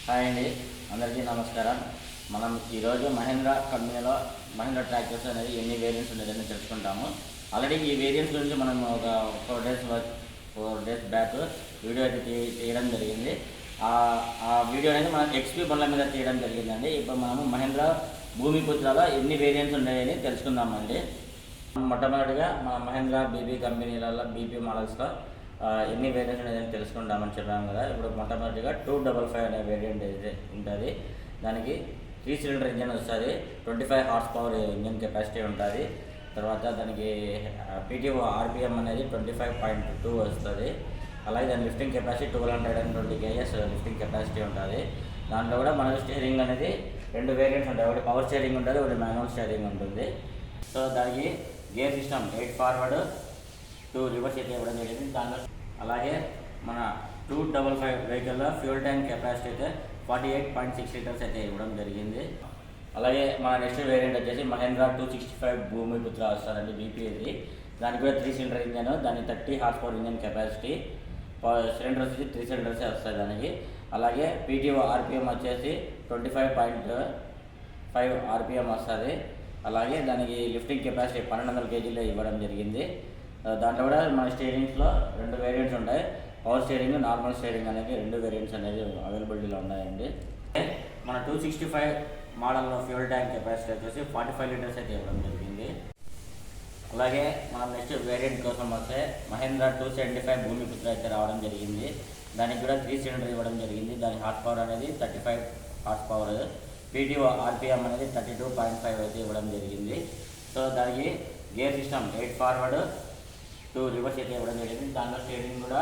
Hi అండి, అందరికీ నమస్కారం. మనం ఈరోజు మహేంద్ర కంపెనీలో మహేంద్ర ట్రాక్టర్స్ అనేది ఎన్ని వేరియంట్స్ ఉన్నాయని తెలుసుకుంటాము. ఆల్రెడీ ఈ వేరియంట్స్ గురించి మనం ఒక 4 డేస్ బ్యాక్ వీడియో అయితే తీయడం జరిగింది. ఆ వీడియో అనేది మనం ఎక్స్పీ బండ్ల మీద తీయడం జరిగిందండి. ఇప్పుడు మనము మహేంద్ర భూమిపుత్రలో ఎన్ని వేరియంట్స్ ఉన్నాయని తెలుసుకుందామండి. మొట్టమొదటిగా మన మహేంద్ర బీబీ కంపెనీలలో బీపీ మోడల్స్లో ఎన్ని వేరియంట్స్ ఉన్నాయని తెలుసుకుంటామని చెప్పాము కదా. ఇప్పుడు మొట్టమొదటిగా 255 అనే వేరియంట్ అయితే ఉంటుంది. దానికి 3 సిలిండర్ ఇంజన్ వస్తుంది. 25 హార్స్ పవర్ ఇంజన్ కెపాసిటీ ఉంటుంది. తర్వాత దానికి పీటీఓ ఆర్పిఎం అనేది 25.2 వస్తుంది. అలాగే దాని lifting capacity 1220 kgs lifting capacity ఉంటుంది. దాంట్లో కూడా మనకు స్టీరింగ్ అనేది 2 వేరియంట్స్ ఉంటాయి. ఒకటి పవర్ స్టీరింగ్ ఉంటుంది, ఒకటి మాన్యువల్ స్టీరింగ్ ఉంటుంది. సో దానికి గేర్ సిస్టమ్ 8 ఫార్వర్డ్ 2 రివర్స్ అయితే ఇవ్వడం జరిగింది. దాంట్లో అలాగే మన 255 వెహికల్లో ఫ్యూల్ ట్యాంక్ కెపాసిటీ అయితే 48.6 లీటర్స్ అయితే ఇవ్వడం జరిగింది. అలాగే మన నెక్స్ట్ వేరియంట్ వచ్చేసి మహేంద్ర 265 భూమిపుత్ర వస్తుందండి బీపీది. దానికి కూడా 3 సిలిండర్ ఇంజన్, దాని 30 horse power engine capacity, cylinders వచ్చి 3 సిలిండర్సే వస్తాయి దానికి. అలాగే పీటీఓ ఆర్పిఎం వచ్చేసి 25.5 ఆర్పిఎం వస్తుంది. అలాగే దానికి లిఫ్టింగ్ కెపాసిటీ 1200 kgలో ఇవ్వడం జరిగింది. దాంట్లో కూడా మన స్టీరింగ్స్లో 2 వేరియంట్స్ ఉంటాయి. పవర్ స్టీరింగ్, నార్మల్ స్టీరింగ్ అనేది 2 వేరియంట్స్ అనేది అవైలబిలిటీలో ఉన్నాయండి. మన 265 మోడల్లో ఫ్యూల్ ట్యాంక్ కెపాసిటీ వచ్చేసి 45 లీటర్స్ అయితే ఇవ్వడం జరిగింది. అలాగే మనం నెక్స్ట్ వేరియంట్ కోసం వస్తే మహేంద్ర 275 భూమిపుత్ర అయితే రావడం జరిగింది. దానికి కూడా 3 సిలిండర్ ఇవ్వడం జరిగింది. దాని హార్స్ పవర్ అనేది 35 హార్స్ పవర్, పీటీఓ ఆర్పిఎం అనేది 32.5 అయితే ఇవ్వడం జరిగింది. సో దానికి గేర్ సిస్టమ్ 8 ఫార్వర్డ్ 2 రివర్స్ అయితే ఇవ్వడం జరిగింది. దాంట్లో స్టీరింగ్ కూడా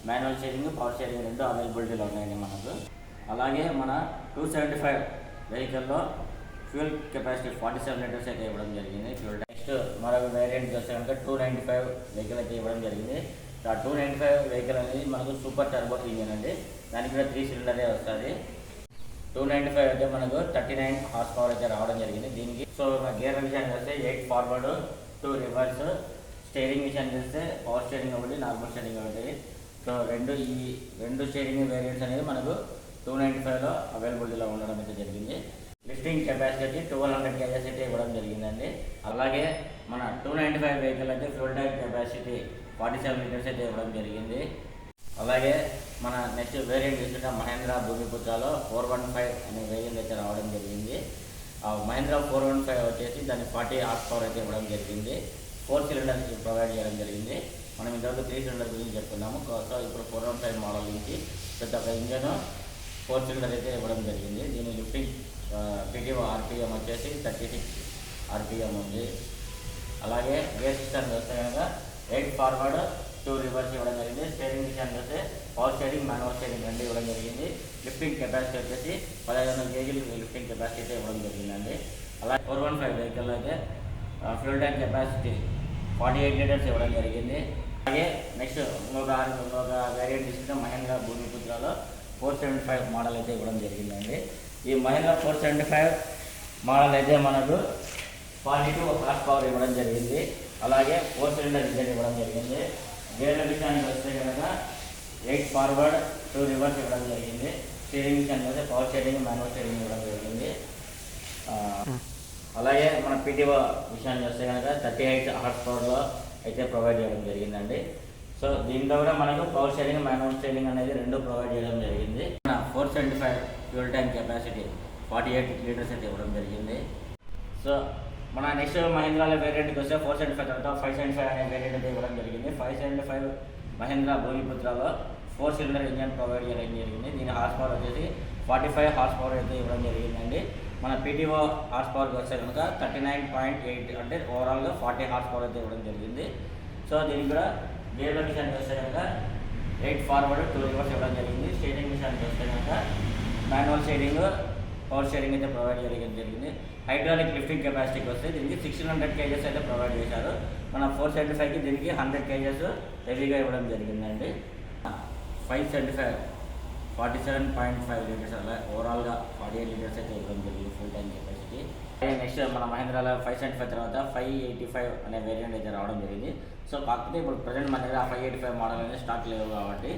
మాన్యువల్ స్టీరింగ్, పవర్ స్టీరింగ్ 2 అవైలబిలిటీలో ఉన్నాయండి మనకు. అలాగే మన 275 వెహికల్లో ఫ్యూల్ కెపాసిటీ 47 లీటర్స్ అయితే ఇవ్వడం జరిగింది ఫ్యూల్. నెక్స్ట్ మరొక వేరియంట్ వస్తే కనుక 295 వెహికల్ అయితే ఇవ్వడం జరిగింది. ఆ 295 వెహికల్ అనేది మనకు సూపర్ టర్బో ఇంజన్ అండి. దానికి కూడా 3 సిలిండరే వస్తుంది. 295 అయితే మనకు 39 హార్స్ పవర్ అయితే రావడం జరిగింది దీనికి. సో గేర్ విషయానికి వస్తే 8 ఫార్వర్డ్ 2 రివర్స్. స్టీరింగ్ విషయానికి వస్తే పవర్ స్టీరింగ్ ఒకటి, నార్మల్ స్టీరింగ్ ఒకటి. సో ఈ రెండు స్టీరింగ్ వేరియంట్స్ అనేది మనకు 295లో అవైలబిలిటీలో ఉండడం అయితే జరిగింది. లిఫ్టింగ్ కెపాసిటీ 1200 kgs అయితే ఇవ్వడం జరిగిందండి. అలాగే మన 295 వెహికల్ అయితే ఫ్యూల్ ట్యాంక్ కెపాసిటీ 47 లీటర్స్ అయితే ఇవ్వడం జరిగింది. అలాగే మన నెక్స్ట్ వేరియంట్ చూస్తుంటే మహేంద్ర భూమిపుత్రలో 415 అనే వేరియంట్ అయితే రావడం జరిగింది. మహేంద్ర 415 వచ్చేసి దాన్ని 40 హార్స్ పవర్ అయితే ఇవ్వడం జరిగింది. 4 సిలిండర్స్ ప్రొవైడ్ చేయడం జరిగింది. మనం ఇంతవరకు 3 సిలిండర్ గురించి చెప్పుకున్నాము. సో ఇప్పుడు 415 మోడల్ నుంచి పెద్ద ఒక ఇంజన్ 4 సిలిండర్ అయితే ఇవ్వడం జరిగింది. దీని లిఫ్టింగ్ పీటీఓ ఆర్పిఎం వచ్చేసి 36 ఆర్పిఎం ఉంది. అలాగే గేర్ సిస్టమ్ వస్తే కనుక 8 ఫార్వర్డ్ 2 రివర్స్ ఇవ్వడం జరిగింది. స్టీరింగ్ విషయానికి వస్తే పవర్ స్టీరింగ్, మాన్యువల్ స్టీరింగ్ 2 ఇవ్వడం జరిగింది. లిఫ్టింగ్ కెపాసిటీ వచ్చేసి 1500 kg లిఫ్టింగ్ కెపాసిటీ అయితే ఇవ్వడం జరిగిందండి. అలాగే 415 వెహికల్ అయితే ఫ్యూల్ ట్యాంక్ కెపాసిటీ 48 లీటర్స్ ఇవ్వడం జరిగింది. అలాగే నెక్స్ట్ ఇంకొక వేరియంట్ తీసుకుంటే మహేంద్ర భూమిపుత్రలో 475 మోడల్ అయితే ఇవ్వడం జరిగిందండి. ఈ మహేంద్ర 475 మోడల్ అయితే మనకు 42 హార్స్ పవర్ ఇవ్వడం జరిగింది. అలాగే 4 సిలిండర్ ఇంజన్ ఇవ్వడం జరిగింది. గేర్ల విషయానికి వస్తే కనుక 8 ఫార్వర్డ్ 2 రివర్స్ ఇవ్వడం జరిగింది. స్టీరింగ్ విషయానికి వస్తే పవర్ స్టీరింగ్, మాన్యువల్ స్టీరింగ్ ఇవ్వడం జరిగింది. అలాగే మన పీటీఓ విషయానికి వస్తే కనుక 38 హార్స్ పవర్లో అయితే ప్రొవైడ్ చేయడం జరిగిందండి. సో దీంట్లో కూడా మనకు పవర్ స్టీరింగ్, మాన్యువల్ స్టీరింగ్ అనేది 2 ప్రొవైడ్ చేయడం జరిగింది. మన 475 ఫ్యూల్ ట్యాంక్ కెపాసిటీ 48 లీటర్స్ అయితే ఇవ్వడం జరిగింది. సో మన నెక్స్ట్ మహేంద్రాల వేరియంట్కి వస్తే 475 తర్వాత 575 అనే వేరియంట్ అయితే ఇవ్వడం జరిగింది. 575 మహేంద్ర భూమిపుత్రలో 4 సిలిండర్ ఇంజన్ ప్రొవైడ్ చేయడం జరిగింది. దీని హార్స్ పవర్ వచ్చేసి 45 హార్స్ పవర్ అయితే ఇవ్వడం జరిగిందండి. మన పీటీఓ హార్స్ పవర్కి వస్తే కనుక 39.8 అంటే ఓవరాల్గా 40 హార్స్ పవర్ అయితే ఇవ్వడం జరిగింది. సో దీనికి కూడా గేర్ల విషయానికి వస్తే కనుక 8 ఫార్వర్డ్ 2 రివర్స్ ఇవ్వడం జరిగింది. స్టీరింగ్ విషయానికి వస్తే కనుక మాన్యువల్ స్టీరింగ్, పవర్ స్టీరింగ్ అయితే ప్రొవైడ్ చేయడం జరిగింది. హైడ్రాలిక్ లిఫ్టింగ్ కెపాసిటీకి వస్తే దీనికి 1600 kgs అయితే ప్రొవైడ్ చేశారు. మన 475కి దీనికి 100 kgs హెవీగా ఇవ్వడం జరిగిందండి. 575 47.5 లీటర్స్ అలా ఓవరాల్గా 48 లీటర్స్ అయితే ఇవ్వడం జరిగింది ఫుల్ ట్యాంక్ కెపాసిటీ. నెక్స్ట్ మన మహేంద్రాలో 575 తర్వాత 585 అనే వేరియంట్ అయితే రావడం జరిగింది. సో కాకపోతే ఇప్పుడు ప్రజెంట్ మన దగ్గర 585 మోడల్ అనేది స్టాక్ లేవు కాబట్టి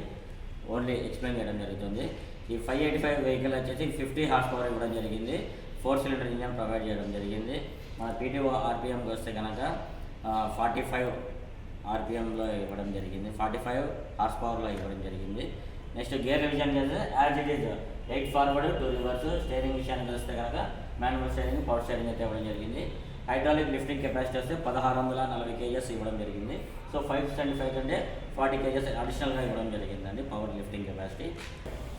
ఓన్లీ ఎక్స్ప్లెయిన్ చేయడం జరుగుతుంది. ఈ 585 వెహికల్ వచ్చేసి 50 హార్స్ పవర్ ఇవ్వడం జరిగింది. 4 సిలిండర్ ఇంజన్ ప్రొవైడ్ చేయడం జరిగింది. మన పీటీఓ ఆర్పిఎంకి వస్తే కనుక 45 ఆర్పిఎంలో ఇవ్వడం జరిగింది, 45 హార్స్ పవర్లో ఇవ్వడం జరిగింది. నెక్స్ట్ గేర్ రివిజన్ చేస్తే as it is 8 forward 2 reverse. Steering విషయానికి వస్తే కనుక మాన్యువల్ స్టీరింగ్, పవర్ స్టీరింగ్ అయితే ఇవ్వడం జరిగింది. హైడ్రాలిక్ లిఫ్టింగ్ కెపాసిటీ వస్తే 1640 కేజెస్ ఇవ్వడం జరిగింది. సో 575 అంటే 40 కేజెస్ అడిషనల్గా ఇవ్వడం జరిగిందండి పవర్ లిఫ్టింగ్ కెపాసిటీ.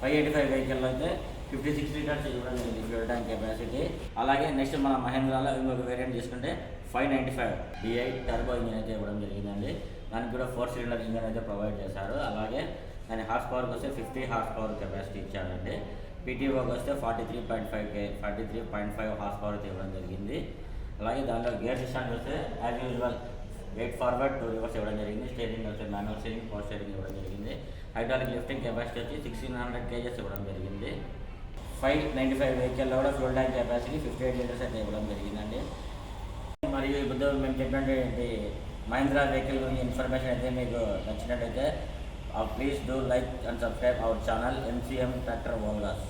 585 వెహికల్లో అయితే 56 లీటర్స్ ఇవ్వడం జరిగింది ఫ్యూల్ ట్యాంక్ కెపాసిటీ. అలాగే నెక్స్ట్ మన మహేంద్రాలో ఇంకొక వేరియంట్ తీసుకుంటే 595 V8 టర్బో ఇంజిన్ అయితే ఇవ్వడం జరిగిందండి. దానికి కూడా 4 సిలిండర్ ఇంజిన్ అయితే ప్రొవైడ్ చేశారు. అలాగే దాని హార్స్ పవర్కి వస్తే 50 హార్స్ పవర్ కెపాసిటీ ఇచ్చారండి. పీటీఓకి వస్తే 43.5 హార్స్ పవర్ అయితే ఇవ్వడం జరిగింది. అలాగే దానిలో గేర్ సిస్టమ్కి వస్తే యాజ్ యూజువల్ 8 ఫార్వర్డ్ 2 రివర్స్ ఇవ్వడం జరిగింది. స్టీరింగ్ వస్తే మాన్యువల్ స్టీరింగ్, పవర్ స్టీరింగ్ ఇవ్వడం జరిగింది. హైడ్రాలిక్ లిఫ్టింగ్ కెపాసిటీ వచ్చి 1600 కేజెస్ ఇవ్వడం జరిగింది. 595 వెహికల్లో కూడా ఫ్యూల్ ట్యాంక్ కెపాసిటీ 58 లీటర్స్ అయితే ఇవ్వడం జరిగిందండి. మరియు ఇప్పుడు మేము చెప్పినటువంటి మహీంద్రా వెహికల్ గురించి ఇన్ఫర్మేషన్ అయితే మీకు నచ్చినట్టయితే please do like and subscribe our channel MCM tractor వోల్గాస్.